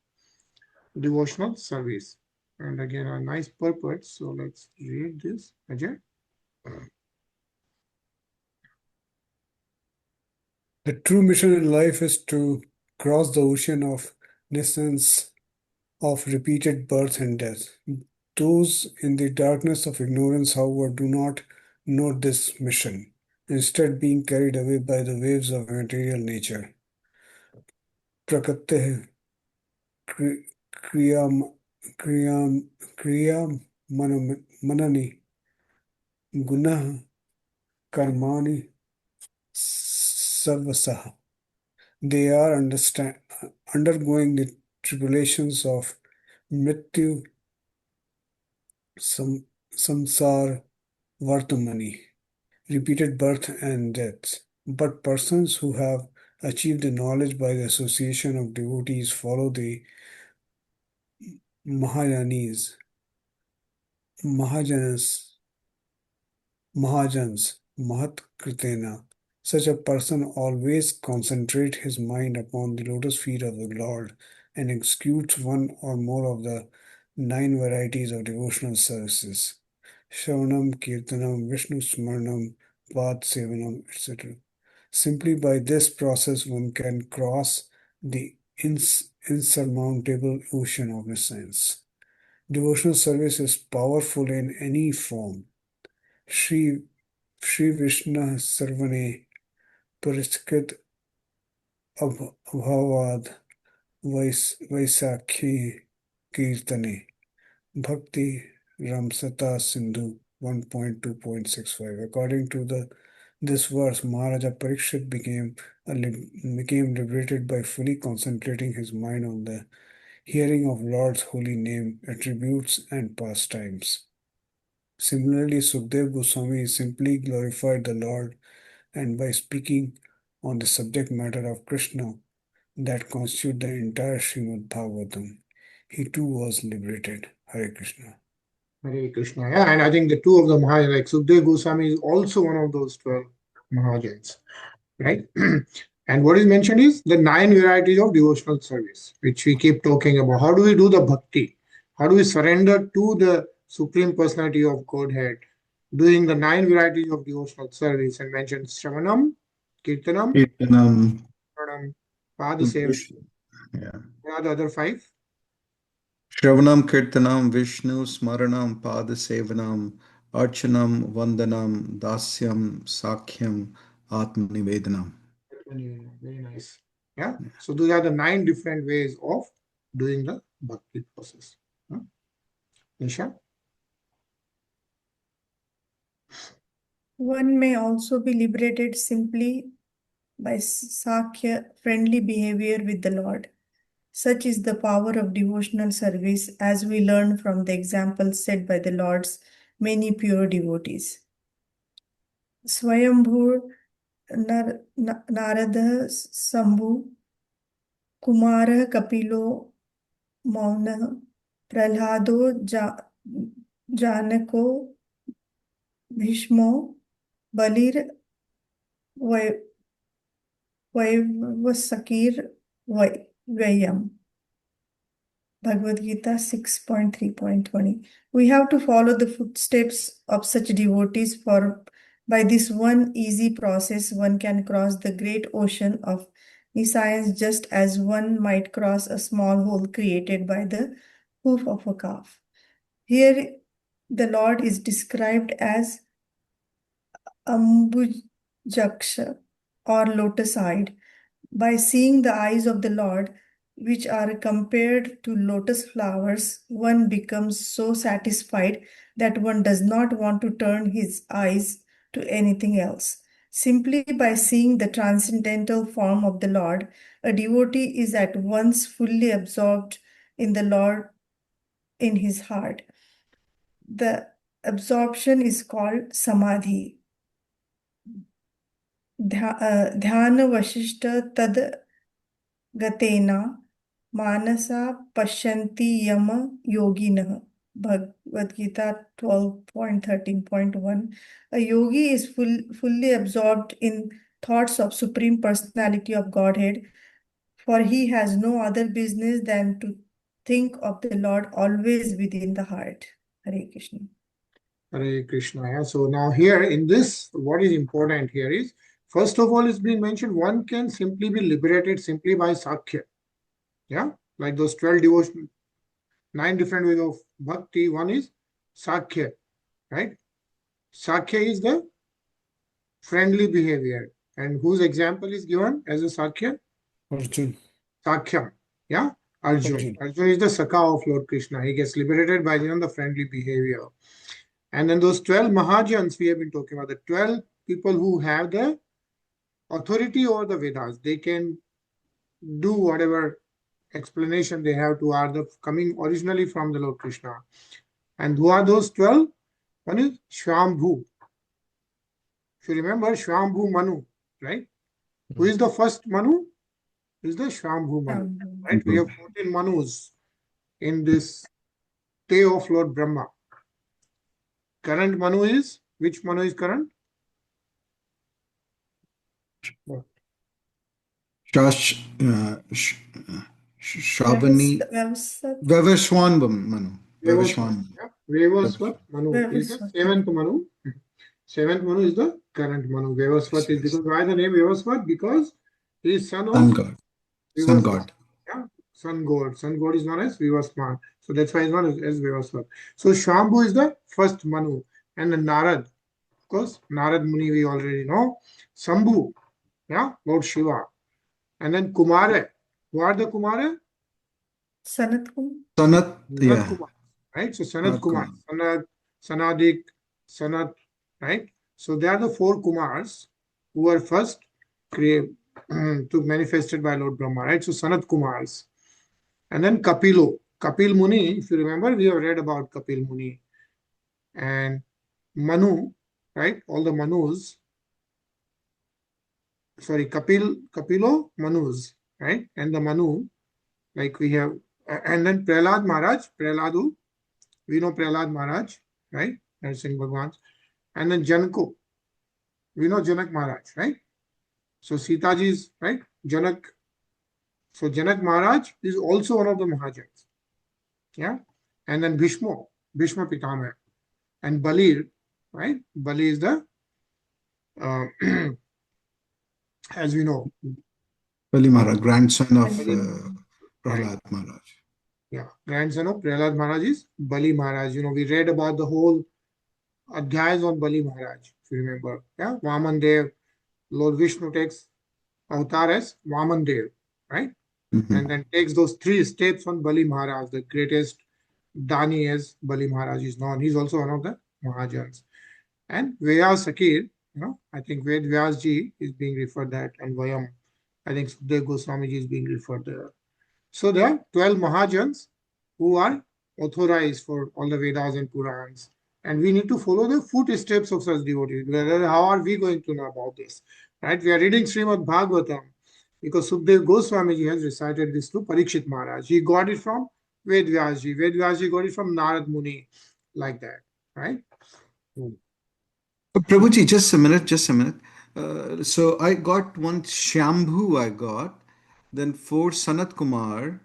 devotional service. And again, a nice purport. So let's read this. Ajay. The true mission in life is to cross the ocean of nescience, of repeated birth and death. Those in the darkness of ignorance, however, do not know this mission, instead being carried away by the waves of material nature. Prakateh kri- kriyam kriyam kriyam manani gunah karmani sarvasah. They are undergoing the tribulations of mrityu, samsar, vartamani, repeated birth and death. But persons who have achieved the knowledge by the association of devotees follow the Mahajanas, Mahat Kritena. Such a person always concentrates his mind upon the lotus feet of the Lord and executes one or more of the 9 varieties of devotional services. Shravanam, Kirtanam, Vishnu Smaranam, Pad Sevanam, etc. Simply by this process one can cross the insurmountable ocean of nescience. Devotional service is powerful in any form. Shri Vishnu Sarvane Pariskrit Abhavad Vaisakhi Kirtane Bhakti Ramsata Sindhu 1.2.65. According to this verse, Maharaja Parikshit became liberated by fully concentrating his mind on the hearing of Lord's holy name, attributes, and pastimes. Similarly, Sukdev Goswami simply glorified the Lord, and by speaking on the subject matter of Krishna that constitute the entire Srimad Bhagavatam, he too was liberated. Hare Krishna. Hare Krishna. Yeah, and I think the two of the Mahajans, like Sukdev Goswami is also one of those 12 Mahajans, right? And what is mentioned is the 9 varieties of devotional service, which we keep talking about. How do we do the bhakti? How do we surrender to the Supreme Personality of Godhead? Doing the 9 varieties of devotional service and mentioned Shravanam, Kirtanam, Kirtanam, Pranam, Padasev. yeah. What are the other 5? Shravanam, Kirtanam, Vishnu, Smaranam, Padasevanam, Archanam, Vandanam, Dasyam, Sakhyam, Atmanivedanam. Very nice. Yeah. So those are the 9 different ways of doing the bhakti process. Nisha? One may also be liberated simply by Sakhya, friendly behavior with the Lord. Such is the power of devotional service, as we learn from the example set by the Lord's many pure devotees. Swayambhur Narada Sambhu Kumara Kapilo Mauna Prahlado Janako Bhishmo Balir Vaivasakir Vayam. Bhagavad Gita 6.3.20. We have to follow the footsteps of such devotees, for by this one easy process one can cross the great ocean of nescience, just as one might cross a small hole created by the hoof of a calf. Here the Lord is described as Ambujaksha or lotus-eyed. By seeing the eyes of the Lord, which are compared to lotus flowers, one becomes so satisfied that one does not want to turn his eyes to anything else. Simply by seeing the transcendental form of the Lord, a devotee is at once fully absorbed in the Lord in his heart. The absorption is called samadhi. ध्यान वशिष्ठ तद गतेना मानसा पश्यन्ति यम योगिनः. Bhagavad Gita 12.13.1. A yogi is fully absorbed in thoughts of Supreme Personality of Godhead, for he has no other business than to think of the Lord always within the heart. Hare Krishna. Hare Krishna. Yeah. So now here in this, what is important here is, first of all, it's been mentioned one can simply be liberated simply by Sakhya. Yeah, like those 12 devotion, 9 different ways of bhakti. One is Sakhya, right? Sakhya is the friendly behavior. And whose example is given as a Sakhya? Arjun. Sakhya. Yeah, Arjun. Arjun is the Sakha of Lord Krishna. He gets liberated by the friendly behavior. And then those 12 Mahajans we have been talking about, the 12 people who have the authority over the Vedas. They can do whatever explanation they have to, are the coming originally from the Lord Krishna. And who are those 12? One is Shwambhu. If you remember, Shwambhu Manu, right? Who is the first Manu? Is the Shwambhu Manu, right? We have 14 Manus in this day of Lord Brahma. Current Manu is, which Manu is current? Shravani Vavaswan Manu. Vavasvat Manu is the 7th Manu. 7th Manu is the current Manu. Vavasvat is because, why the name Vavasvat? Because he is son of Sun God. Sun God. Yeah, Sun God. Sun God is known as Vivasman. So that's why he's known as Vivasvat. So Shambhu is the first Manu. And then Narad. Of course, Narad Muni we already know. Sambhu. Yeah, Lord Shiva. And then Kumare. Who are the Kumare? Sanat Kumar. Sanat, yeah. Kumar, right? So Sanat Kumar. Sanat, Sanadik, Sanat, right? So they are the 4 Kumars who were first manifested by Lord Brahma, right? So Sanat Kumars. And then Kapilo. Kapil Muni, if you remember, we have read about Kapil Muni. And Manu, right? All the Manus. Sorry, Kapilo, Manus, right? And the Manu, like we have, and then Prahlad Maharaj, Prahladu, we know Prahlad Maharaj, right? And Singh Bhagwan. And then Janako, we know Janak Maharaj, right? So Sitaji's, right? Janak. So Janak Maharaj is also one of the Mahajans. Yeah. And then Bhishma Pitama. And Balir, right? Bali is the, as we know, Bali Maharaj, grandson of Prahlad Maharaj. Yeah, grandson of Prahlad Maharaj is Bali Maharaj. You know, we read about the whole adhyayas on Bali Maharaj, if you remember. Yeah, Vaman Dev, Lord Vishnu takes avatar as Vaman Dev, right? And then takes those 3 steps on Bali Maharaj, the greatest Dani as Bali Maharaj is known. He's also one of the Mahajans. And Vyas Sakir, you know, I think Ved Vyas Ji is being referred that, and Vayam, I think Sukdev Goswami Ji is being referred there. So there are 12 Mahajans who are authorized for all the Vedas and Purans. And we need to follow the footsteps of such devotees. How are we going to know about this? Right? We are reading Srimad Bhagavatam because Sukdev Goswami Ji has recited this to Parikshit Maharaj. He got it from Ved Vyas Ji. Ved Vyas Ji got it from Narad Muni, like that. Right? Prabhuji, just a minute. So I got one Shambhu, then 4 Sanat Kumar,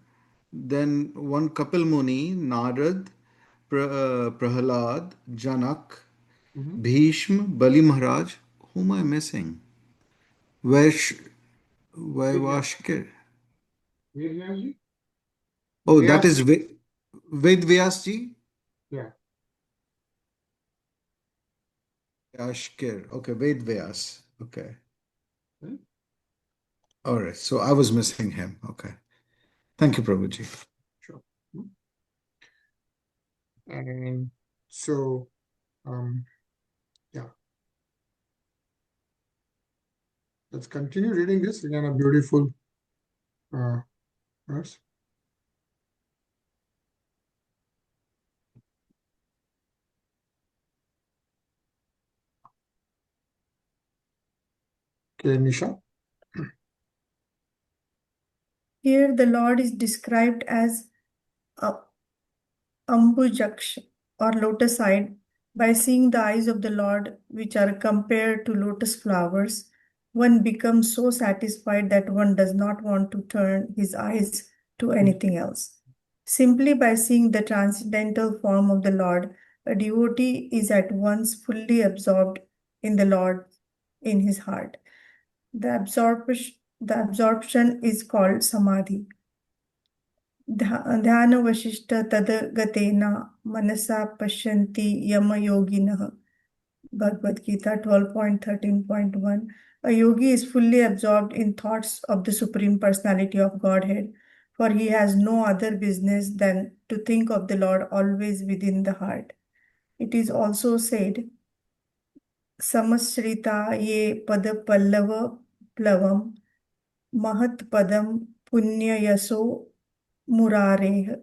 then one Kapil Muni, Narad, Prahalad, Janak, Bhishma, Bali Maharaj. Whom am I missing? Vash, Vaivashkir. Viryaji? Oh, that Vyas? is Ved Vyasji? Yeah. Ashkir. Okay, Ved Vyas. Okay. Hmm? All right. So I was missing him. Okay. Thank you, Prabhuji. Sure. Hmm. And so, yeah, let's continue reading this. Again, a beautiful verse. Okay, Nisha. Here the Lord is described as a Ambujaksh or lotus-eyed. By seeing the eyes of the Lord, which are compared to lotus flowers, one becomes so satisfied that one does not want to turn his eyes to anything else. Simply by seeing the transcendental form of the Lord, a devotee is at once fully absorbed in the Lord in his heart. The absorption is called samadhi. ध्यानवशिष्ठ तदगतेन मनसा पश्यन्ति यमयोगिनः. Bhagavad Gita 12.13.1. A yogi is fully absorbed in thoughts of the Supreme Personality of Godhead, for he has no other business than to think of the Lord always within the heart. It is also said, Samasrita ye pada pallava plavam mahat padam punyayaso murareh.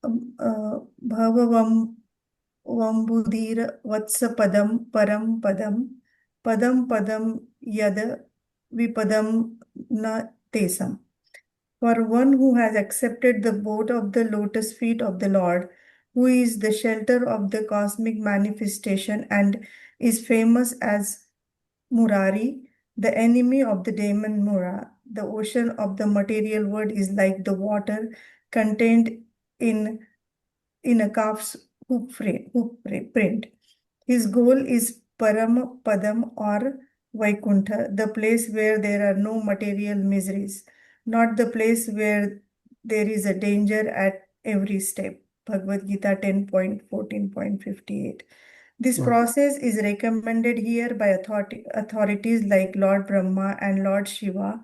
भववं वम्बुधीर वत्सपदं परं पदं पदं पदं यद विपदं न Tesam. For one who has accepted the boat of the lotus feet of the Lord, who is the shelter of the cosmic manifestation and is famous as Murari, the enemy of the demon Mura, the ocean of the material world is like the water contained in a calf's hoof print. His goal is Param Padam or Vaikuntha, the place where there are no material miseries, not the place where there is a danger at every step. Bhagavad Gita 10.14.58. This process is recommended here by authorities like Lord Brahma and Lord Shiva,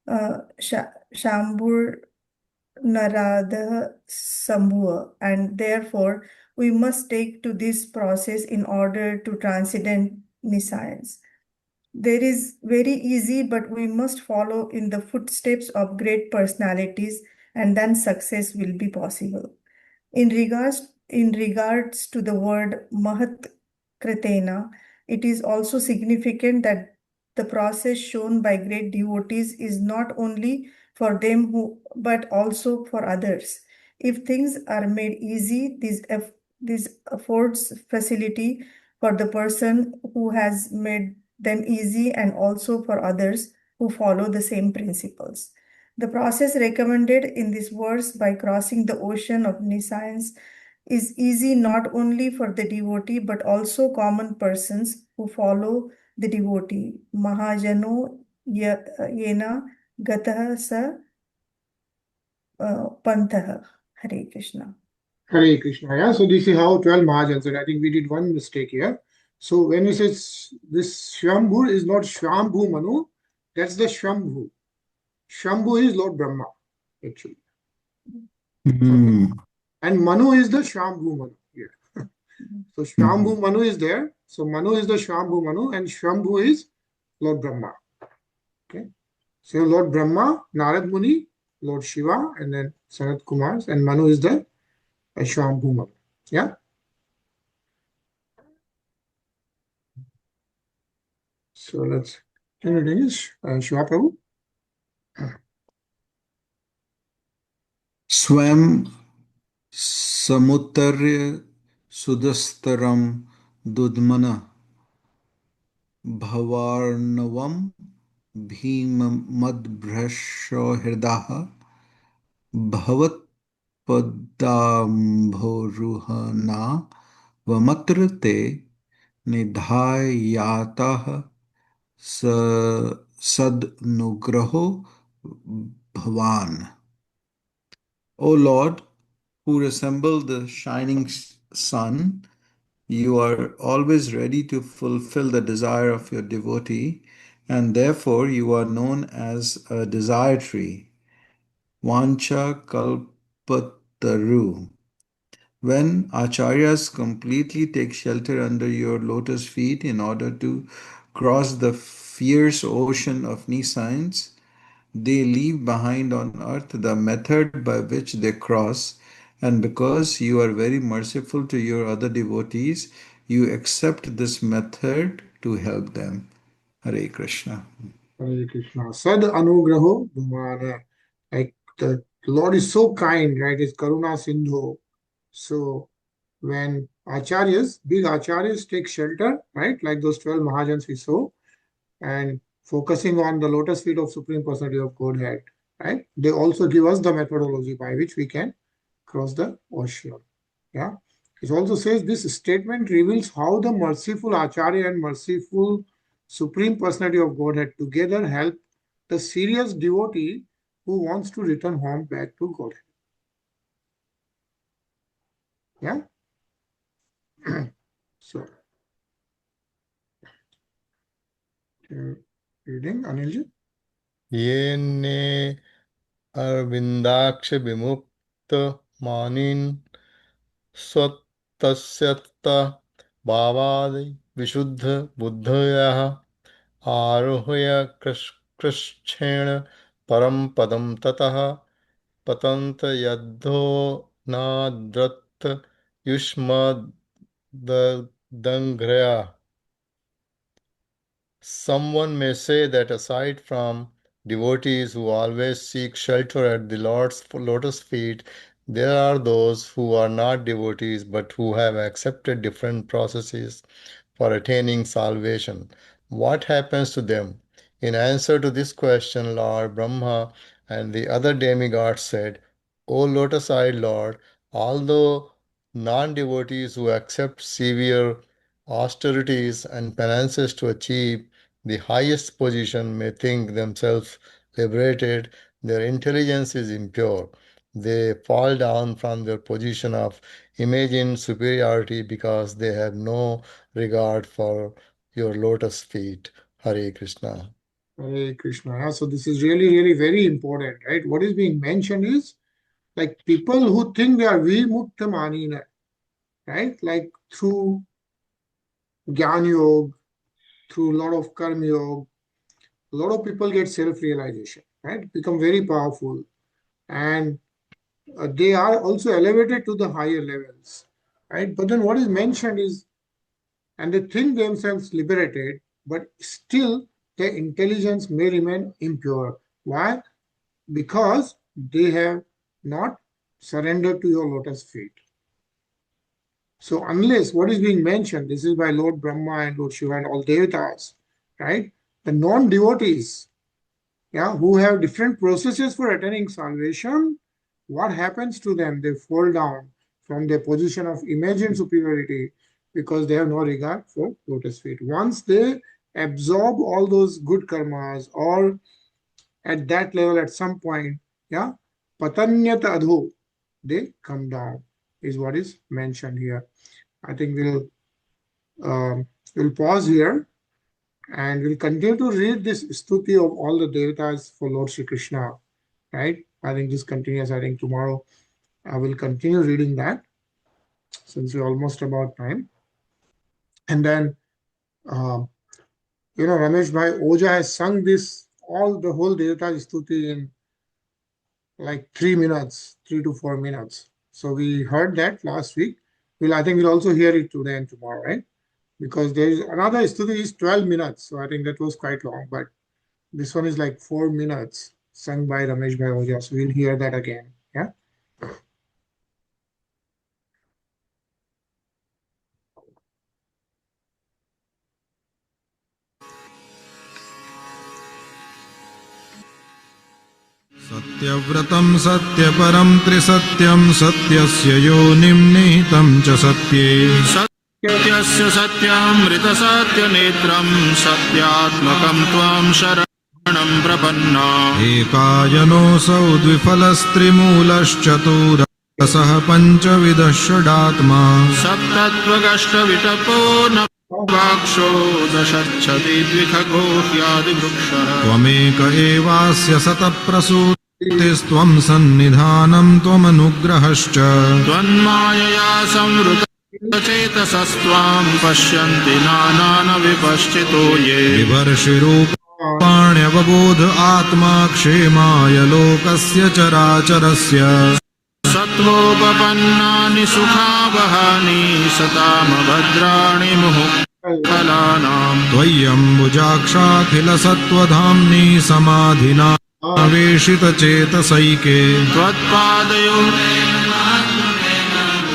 Shambhur Narada Sambhua, and therefore we must take to this process in order to transcend nescience. There is very easy, but we must follow in the footsteps of great personalities, and then success will be possible. In regards to the word Mahat Kritena, it is also significant that the process shown by great devotees is not only for them but also for others. If things are made easy, this affords facility for the person who has made them easy and also for others who follow the same principles. The process recommended in this verse by crossing the ocean of nescience is easy not only for the devotee but also common persons who follow the devotee. Mahajano yena gatah sa pantah. Hare Krishna. Hare Krishna. Yeah. So this is how 12 Mahajans. And I think we did one mistake here. So when we say this Shambhu is not Shambhu Manu, that's the Shambhu. Shambhu is Lord Brahma, actually. Hmm. And Manu is the Shambhu Manu here. So Shambhu Manu is there. So Manu is the Shambhu Manu and Shambhu is Lord Brahma. Okay. So Lord Brahma, Narad Muni, Lord Shiva, and then Sanat Kumar, and Manu is the Shambhu Manu. Yeah. So let's continue this. Shiva Prabhu. Swam Samuttarya Sudastaram Dudmana Bhavarnavam Bhima Madbhrasho Hirdaha bhavat padambhoruhana vamatrate nidhayatah sadnugraho bhavan. O Lord, who resemble the shining sun, you are always ready to fulfill the desire of your devotee, and therefore you are known as a desire tree. Vancha kalpataru. When acharyas completely take shelter under your lotus feet in order to cross the fierce ocean of nescience, they leave behind on earth the method by which they cross, and because you are very merciful to your other devotees, you accept this method to help them. Hare Krishna. Hare Krishna. Sad anugraho bhuvana. Like the Lord is so kind, right? It's Karuna Sindhu. So when acharyas, big acharyas take shelter, right? Like those 12 Mahajans we saw, and focusing on the lotus feet of Supreme Personality of Godhead, right? They also give us the methodology by which we can cross the ocean. Yeah. It also says this statement reveals how the merciful Acharya and merciful Supreme Personality of Godhead together help the serious devotee who wants to return home back to Godhead. Yeah. So, reading Anilji. Yenne arvindaksh vimukta manin स्वतस्यता भावादि विशुद्ध बुद्धयः आरोहय कृच्छ्रेण परम पदम ततः पतन्त यद्धो नाद्रत युष्मदङ्घ्रया. Someone may say that aside from devotees who always seek shelter at the Lord's lotus feet, there are those who are not devotees but who have accepted different processes for attaining salvation. What happens to them? In answer to this question, Lord Brahma and the other demigods said, O lotus-eyed Lord, although non-devotees who accept severe austerities and penances to achieve the highest position may think themselves liberated, their intelligence is impure. They fall down from their position of imagined superiority because they have no regard for your lotus feet. Hare Krishna. Hare Krishna. Yeah, so this is really, really very important, right? What is being mentioned is like people who think they are vimukta manina, right? Like through Gyan Yoga, through a lot of Karma Yoga, a lot of people get self-realization, right? Become very powerful. And they are also elevated to the higher levels, right? But then what is mentioned is, and they think themselves liberated, but still their intelligence may remain impure. Why? Because they have not surrendered to your lotus feet. So unless what is being mentioned, this is by Lord Brahma and Lord Shiva and all devatas, right? The non-devotees, yeah, who have different processes for attaining salvation, what happens to them? They fall down from their position of imagined superiority because they have no regard for lotus feet. Once they absorb all those good karmas, or at that level at some point, yeah, patanyata adho, they come down, is what is mentioned here. I think we'll pause here and we'll continue to read this stuti of all the devatas for Lord Shri Krishna, right? I think this continues. I think tomorrow I will continue reading that since we're almost about time. And then, Ramesh Bhai Oja has sung this, all the whole devata stuti in like 3 minutes, 3 to 4 minutes. So we heard that last week. I think we'll also hear it today and tomorrow, right? Because there is another stuti is 12 minutes. So I think that was quite long, but this one is like 4 minutes sung by Ramesh Bhai Oja. So we'll hear that again. Yeah. सत्यव्रतं सत्यपरं त्रिसत्यं सत्यस्य योनिं निहितं च सत्ये सत्यस्य सत्यामृतसत्यनेत्रं सत्यात्मकं त्वां शरणं प्रपन्ना एकायनोऽसौ द्विफलस्त्रिमूलश्चतुरसः पञ्चविधः षडात्मा सप्तत्वगष्टविटपो न वाक्षो दशच्छति द्विखगो ह्यादिवृक्षः त्वमेक एवास्य सतप्रसूतिस्त्वं सन्निधानं त्वमनुग्रहश्च त्वन्मायया संवृतचेतसस्त्वां पश्यन्ति नानानविपश्चितो ये विवर्षिरूपाण्यवबोध आत्मा क्षेमाय लोकस्य चराचरस्य सत्त्वोपपन्नानि सुखावहानि सतामभद्राणि मुहुःफलानां त्वय्यम्बुजाक्षाखिलसत्त्वधाम्नि समाधिना आवेशितचेतसैके त्वत्पादयोः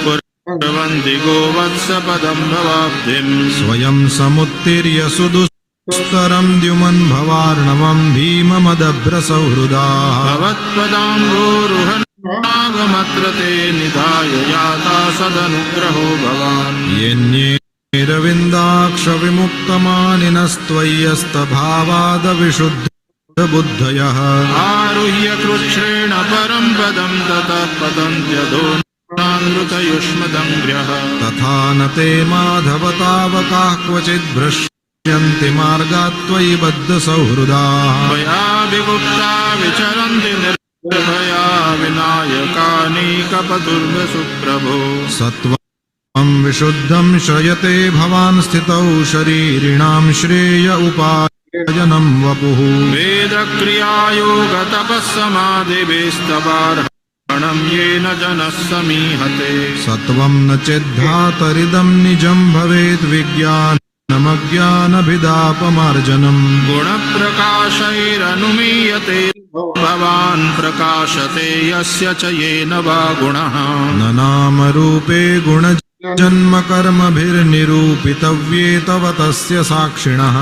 कुर्वन्ति गोवत्सपदं भवाब्धिं स्वयं समुत्तीर्य सुदुस्तरं द्युमन् भवार्णवं भीममदभ्रसौहृदाः भवत्पदाम्भोरुहन् नागमत्र ते निधाय याता सदनुग्रहो भवान् येन्येरविन्दाक्षविमुक्तमानिनस्त्वय्यस्तभावादविशुद्धबुद्धयः आरुह्य कृच्छ्रेण परं पदं ततः पतन्त्यधो नानृतयुष्मदङ्घ्र्यः तथा न ते माधव तावकाः क्वचिद् भ्रश्यन्ति मार्गात् त्वयि बद्धसौहृदाः त्वया विगुप्ता विचरन्ति निर्भया विनायकानीकपदुर्वसुप्रभो सत्त्वं विशुद्धं श्रयते भवान् स्थितौ शरीरिणां श्रेय उपायनं वपुः वेदक्रियायोगतपःसमाधिभिस्तवार्हणं येन जनः समीहते सत्त्वं न चेद्धातरिदं निजं भवेद् विज्ञानमज्ञानभिदापमार्जनम् गुणप्रकाशैरनुमीयते भवान् प्रकाशते यस्य च येन वा गुणः न नामरूपे गुणजन्मकर्मभिर्निरूपितव्ये तव तस्य साक्षिणः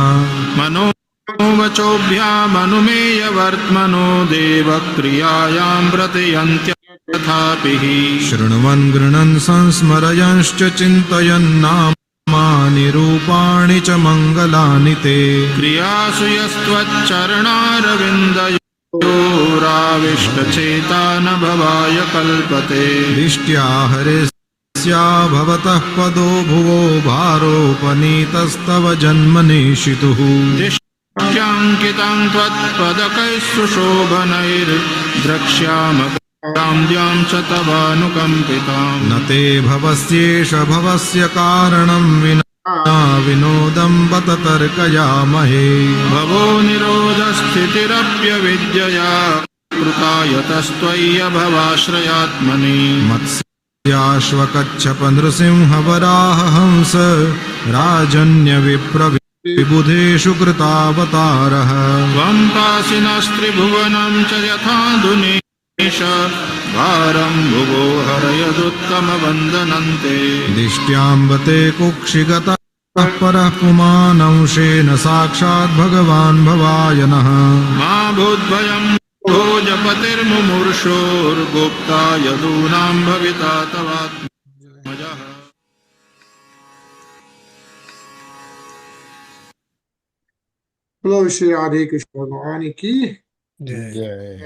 मनोवचोभ्यामनुमेयवर्त्मनो देवक्रियायां प्रतियन्त्यथापि शृण्वन् गृह्णन् संस्मरयंश्च चिन्तयन्नामानि रूपाणि च मङ्गलानि ते क्रियासु यस्त्वच्चरणारविन्दयोराविष्टचेता न भवाय कल्पते दिष्ट्या हरेस्या भवतः पदो भुवो भारोपनीतस्तव जन्मनेशितुः दिष्ट्याङ्कितं त्वत्पदकैः सुशोभनैर्द्रक्ष्यामकान्द्यां च तवानुकम्पितां न ते भवस्येष भवस्य कारणं विना विनोदं बत तर्कयामहे भवो निरोधस्थितिरप्यविद्यया कृतायतस्त्वय्य भवाश्रयात्मनि मत्स्याश्वकच्छप नृसिंहवराह हंस राजन्यविप्रविबुधेषु कृतावतारः त्वं पासिनस्त्रिभुवनं च यथाधुनीश भारं भुवो हरयदुत्तमवन्दनन्ते दिष्ट्याम्बते कुक्षिगतः परः पुमानंशेन साक्षात् भगवान् भवायनः मा भूद्भयं भोजपतिर्मुमूर्षोर्गुप्ता यदूनां भविता तवात्मजः Hello, Shri Radhe Krishna Bhagwan ki. Jai.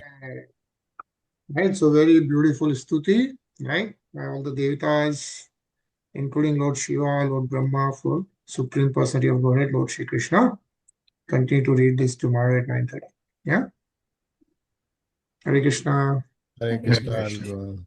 Right, so very beautiful stuti, right? By all the devatas, including Lord Shiva, Lord Brahma, for Supreme Personality of Godhead, Lord Shri Krishna. Continue to read this tomorrow at 9:30. Yeah? Hare Krishna. Hare Krishna, everyone.